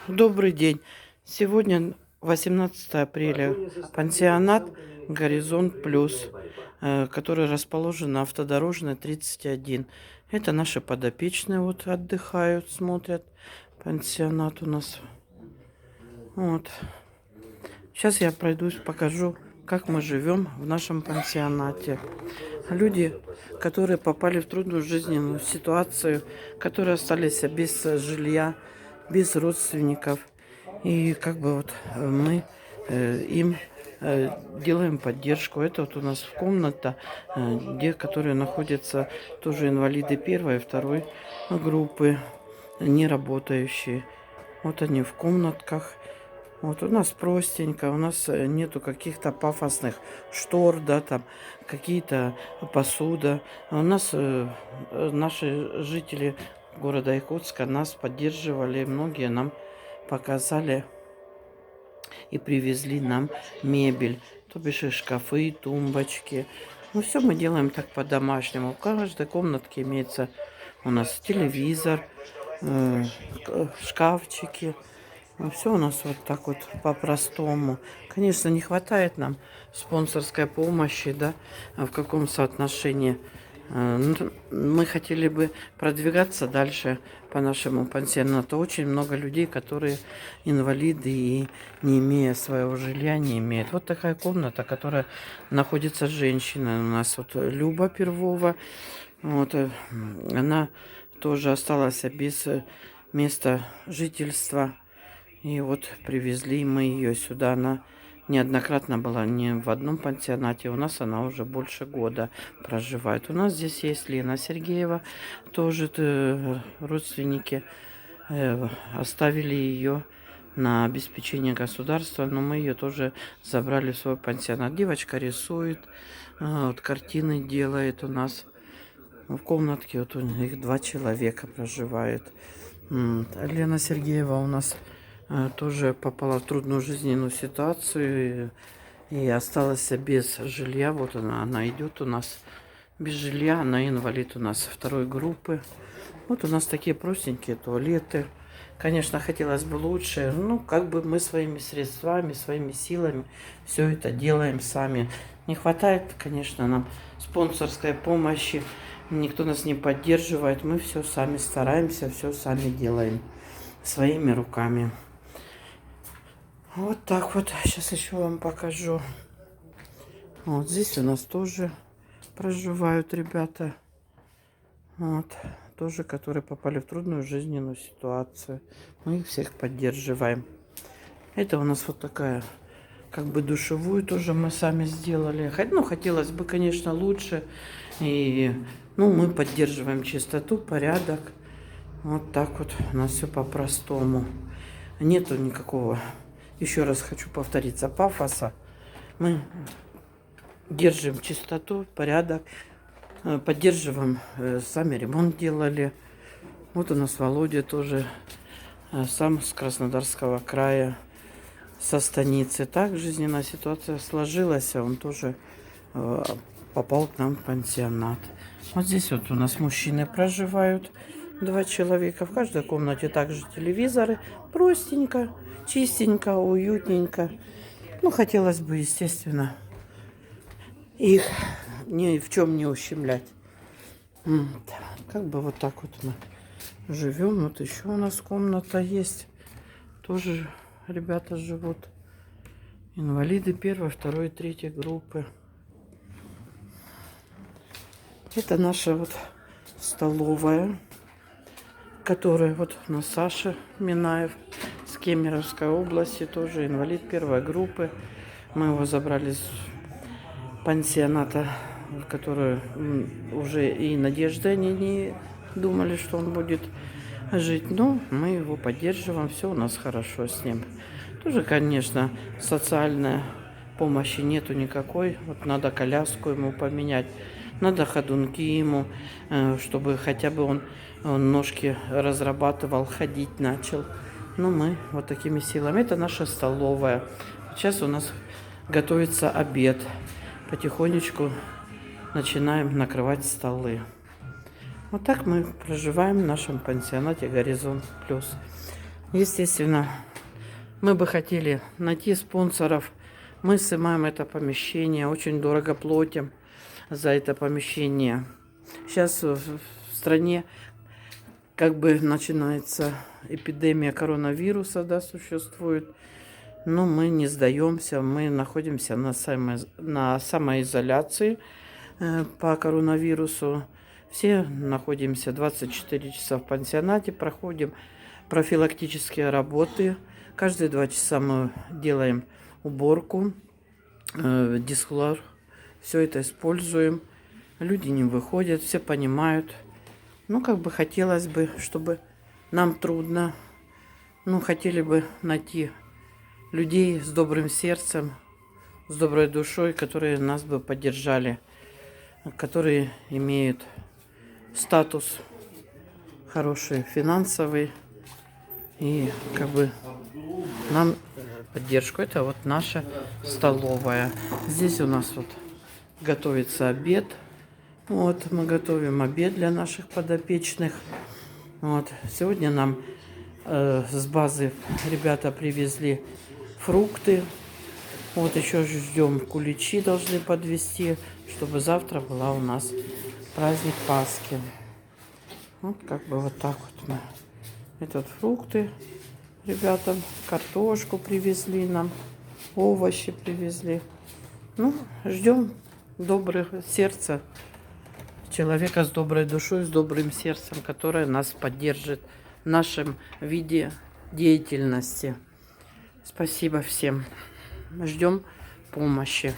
Добрый день. Сегодня 18 апреля. Пансионат «Горизонт Плюс», который расположен на Автодорожной 31. Это наши подопечные вот отдыхают, смотрят. Пансионат у нас. Вот. Сейчас я пройдусь, покажу, как мы живем в нашем пансионате. Люди, которые попали в трудную жизненную ситуацию, которые остались без жилья, без родственников. И как бы вот мы им делаем поддержку. Это вот у нас комната, где, которые находятся тоже инвалиды первой и второй группы, не работающие. Вот они в комнатках. Вот у нас простенько, у нас нету каких-то пафосных штор, да, там какие-то посуда. У нас наши жители города Якутска нас поддерживали, многие нам показали и привезли нам мебель, то бишь и шкафы, и тумбочки. Ну, все мы делаем так по-домашнему. В каждой комнатке имеется у нас телевизор, шкафчики. Все у нас вот так вот по-простому. Конечно, не хватает нам спонсорской помощи, да, в каком соотношении. Мы хотели бы продвигаться дальше по нашему пансионату. Очень много людей, которые инвалиды и не имея своего жилья, не имеют. Вот такая комната, которая находится женщина. У нас вот Люба Первова. Вот, она тоже осталась без места жительства. И вот привезли мы ее сюда. Она неоднократно была не в одном пансионате. У нас она уже больше года проживает. У нас здесь есть Лена Сергеева. Тоже родственники оставили ее на обеспечение государства. Но мы ее тоже забрали в свой пансионат. Девочка рисует, вот картины делает у нас. В комнатке вот у них 2 человека проживает. Лена Сергеева у нас тоже попала в трудную жизненную ситуацию и осталась без жилья. Вот она идет у нас без жилья, она инвалид у нас второй группы. Вот у нас такие простенькие туалеты. Конечно, хотелось бы лучше. Ну, как бы мы своими средствами, своими силами все это делаем сами. Не хватает, конечно, нам спонсорской помощи. Никто нас не поддерживает. Мы все сами стараемся, все сами делаем своими руками. Вот так вот. Сейчас еще вам покажу. Вот здесь у нас тоже проживают ребята. Вот. Тоже, которые попали в трудную жизненную ситуацию. Мы их всех поддерживаем. Это у нас вот такая, как бы душевую тоже мы сами сделали. Ну, хотелось бы, конечно, лучше. И, ну, мы поддерживаем чистоту, порядок. Вот так вот у нас все по-простому. Нету никакого, еще раз хочу повториться, пафоса. Мы держим чистоту, порядок, поддерживаем, сами ремонт делали. Вот у нас Володя тоже сам с Краснодарского края, со станицы. Так жизненная ситуация сложилась, а он тоже попал к нам в пансионат. Вот здесь вот у нас мужчины проживают, 2 человека. В каждой комнате также телевизоры. Простенько, чистенько, уютненько. Ну, хотелось бы, естественно, их ни в чем не ущемлять. Как бы вот так вот мы живем. Вот еще у нас комната есть. Тоже ребята живут. Инвалиды первой, второй, третьей группы. Это наша вот столовая, которая вот у нас Саша Минаев с Кемеровской области, тоже инвалид первой группы. Мы его забрали с пансионата, который уже и надежды они не думали, что он будет жить. Но мы его поддерживаем, все у нас хорошо с ним. Тоже, конечно, социальной помощи нету никакой. Вот надо коляску ему поменять, надо ходунки ему, чтобы хотя бы он ножки разрабатывал, ходить начал. Ну, мы вот такими силами. Это наша столовая. Сейчас у нас готовится обед. Потихонечку начинаем накрывать столы. Вот так мы проживаем в нашем пансионате «Горизонт Плюс». Естественно, мы бы хотели найти спонсоров. Мы снимаем это помещение, очень дорого платим за это помещение. Сейчас в стране как бы начинается эпидемия коронавируса, да, существует. Но мы не сдаемся, мы находимся на самоизоляции по коронавирусу. Все находимся 24 часа в пансионате, проходим профилактические работы. Каждые 2 часа мы делаем уборку, дисхлор, все это используем. Люди не выходят, все понимают. Ну, как бы хотелось бы, чтобы нам трудно, ну, хотели бы найти людей с добрым сердцем, с доброй душой, которые нас бы поддержали, которые имеют статус хороший, финансовый, и как бы нам поддержку. Это вот наша столовая. Здесь у нас вот готовится обед. Вот мы готовим обед для наших подопечных. Вот. Сегодня нам с базы ребята привезли фрукты. Вот еще ждем, куличи должны подвести, чтобы завтра была у нас праздник Пасхи. Вот как бы вот так вот мы. Это фрукты ребятам, картошку привезли нам, овощи привезли. Ну, ждем доброго сердца, человека с доброй душой, с добрым сердцем, которое нас поддержит в нашем виде деятельности. Спасибо всем. Ждем помощи.